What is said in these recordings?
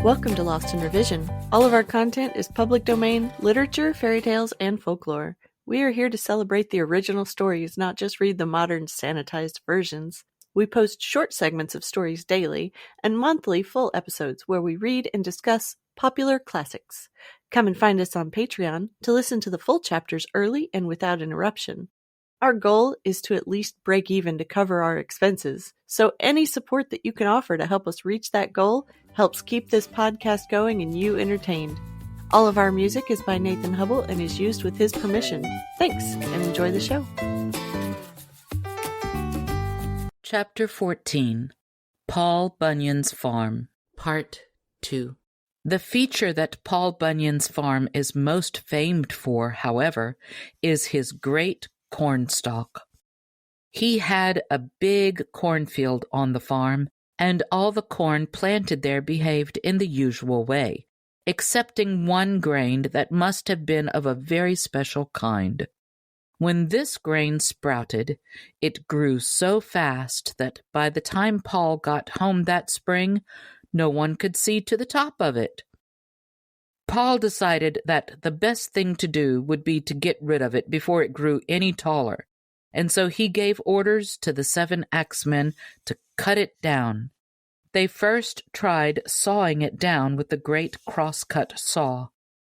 Welcome to Lost in Revision. All of our content is public domain, literature, fairy tales, and folklore. We are here to celebrate the original stories, not just read the modern sanitized versions. We post short segments of stories daily and monthly full episodes where we read and discuss popular classics. Come and find us on Patreon to listen to the full chapters early and without interruption. Our goal is to at least break even to cover our expenses, so any support that you can offer to help us reach that goal helps keep this podcast going and you entertained. All of our music is by Nathan Hubble and is used with his permission. Thanks, and enjoy the show. Chapter 14, Paul Bunyan's Farm, Part 2. The feature that Paul Bunyan's farm is most famed for, however, is his great cornstalk. He had a big cornfield on the farm, and all the corn planted there behaved in the usual way, excepting one grain that must have been of a very special kind. When this grain sprouted, it grew so fast that by the time Paul got home that spring, no one could see to the top of it. Paul decided that the best thing to do would be to get rid of it before it grew any taller, and so he gave orders to the 7 axemen to cut it down. They first tried sawing it down with the great cross-cut saw,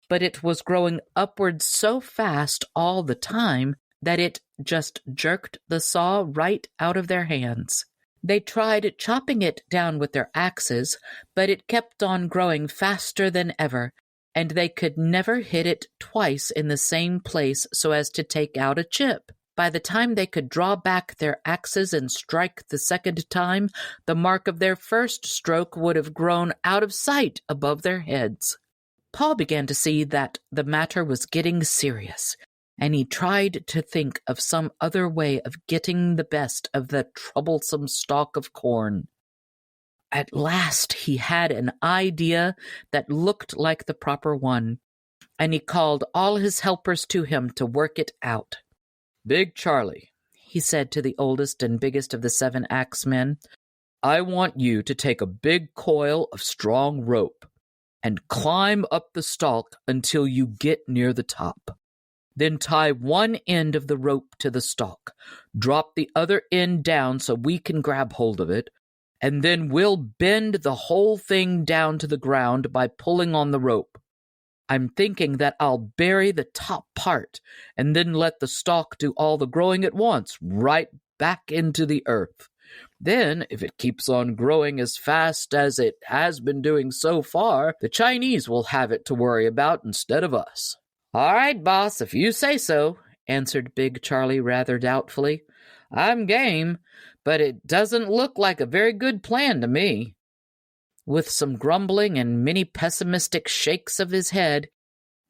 but it was growing upward so fast all the time that it just jerked the saw right out of their hands. They tried chopping it down with their axes, but it kept on growing faster than ever, and they could never hit it twice in the same place so as to take out a chip. By the time they could draw back their axes and strike the second time, the mark of their first stroke would have grown out of sight above their heads. Paul began to see that the matter was getting serious, and he tried to think of some other way of getting the best of the troublesome stalk of corn. At last he had an idea that looked like the proper one, and he called all his helpers to him to work it out. "Big Charlie," he said to the oldest and biggest of the 7 axemen, "I want you to take a big coil of strong rope and climb up the stalk until you get near the top. Then tie one end of the rope to the stalk, drop the other end down so we can grab hold of it, and then we'll bend the whole thing down to the ground by pulling on the rope. I'm thinking that I'll bury the top part and then let the stalk do all the growing at once, right back into the earth. Then, if it keeps on growing as fast as it has been doing so far, the Chinese will have it to worry about instead of us." "All right, boss, if you say so," answered Big Charlie rather doubtfully. "I'm game, but it doesn't look like a very good plan to me." With some grumbling and many pessimistic shakes of his head,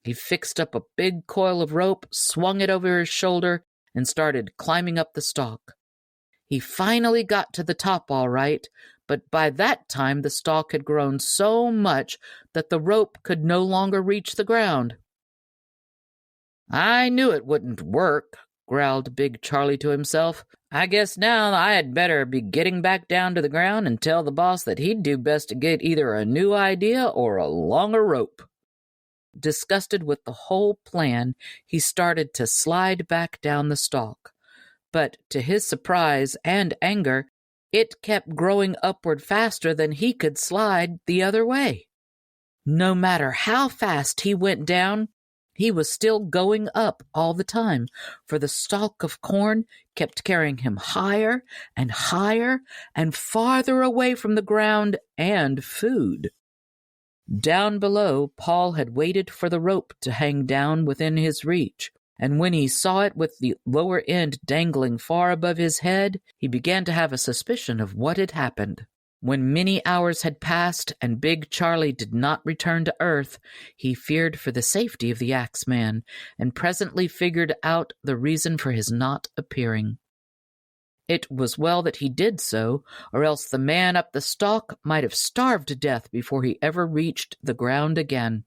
he fixed up a big coil of rope, swung it over his shoulder, and started climbing up the stalk. He finally got to the top all right, but by that time the stalk had grown so much that the rope could no longer reach the ground. "I knew it wouldn't work," growled Big Charlie to himself. "I guess now I had better be getting back down to the ground and tell the boss that he'd do best to get either a new idea or a longer rope." Disgusted with the whole plan, he started to slide back down the stalk. But to his surprise and anger, it kept growing upward faster than he could slide the other way. No matter how fast he went down, he was still going up all the time, for the stalk of corn kept carrying him higher and higher and farther away from the ground and food. Down below, Paul had waited for the rope to hang down within his reach, and when he saw it with the lower end dangling far above his head, he began to have a suspicion of what had happened. When many hours had passed and Big Charlie did not return to Earth, he feared for the safety of the axeman, and presently figured out the reason for his not appearing. It was well that he did so, or else the man up the stalk might have starved to death before he ever reached the ground again.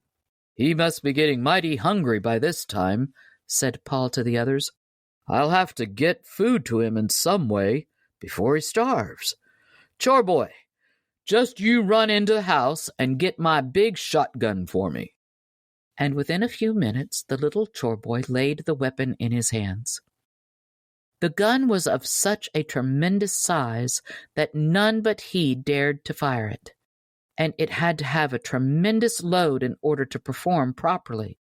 "He must be getting mighty hungry by this time," said Paul to the others. "I'll have to get food to him in some way before he starves. Chore boy, Just you run into the house and get my big shotgun for me." And within a few minutes, the little chore boy laid the weapon in his hands. The gun was of such a tremendous size that none but he dared to fire it, and it had to have a tremendous load in order to perform properly.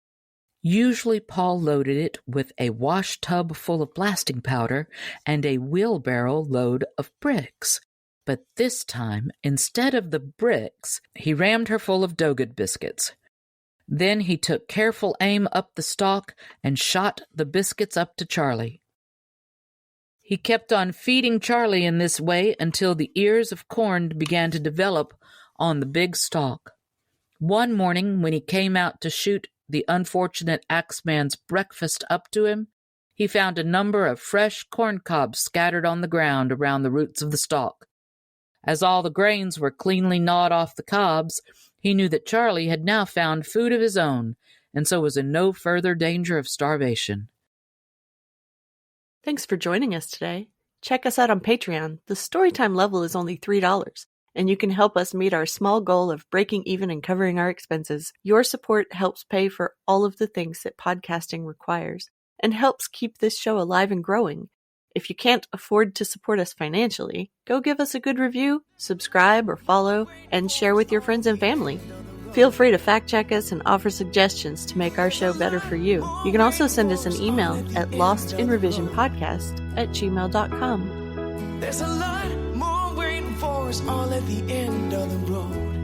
Usually Paul loaded it with a wash tub full of blasting powder and a wheelbarrow load of bricks. But this time, instead of the bricks, he rammed her full of Dogged biscuits. Then he took careful aim up the stalk and shot the biscuits up to Charlie. He kept on feeding Charlie in this way until the ears of corn began to develop on the big stalk. One morning, when he came out to shoot the unfortunate axeman's breakfast up to him, he found a number of fresh corn cobs scattered on the ground around the roots of the stalk. As all the grains were cleanly gnawed off the cobs, he knew that Charlie had now found food of his own, and so was in no further danger of starvation. Thanks for joining us today. Check us out on Patreon. The Storytime level is only $3, and you can help us meet our small goal of breaking even and covering our expenses. Your support helps pay for all of the things that podcasting requires, and helps keep this show alive and growing. If you can't afford to support us financially, go give us a good review, subscribe or follow, and share with your friends and family. Feel free to fact-check us and offer suggestions to make our show better for you. You can also send us an email at lostinrevisionpodcast@gmail.com. There's a lot more waiting for us all at the end of the road.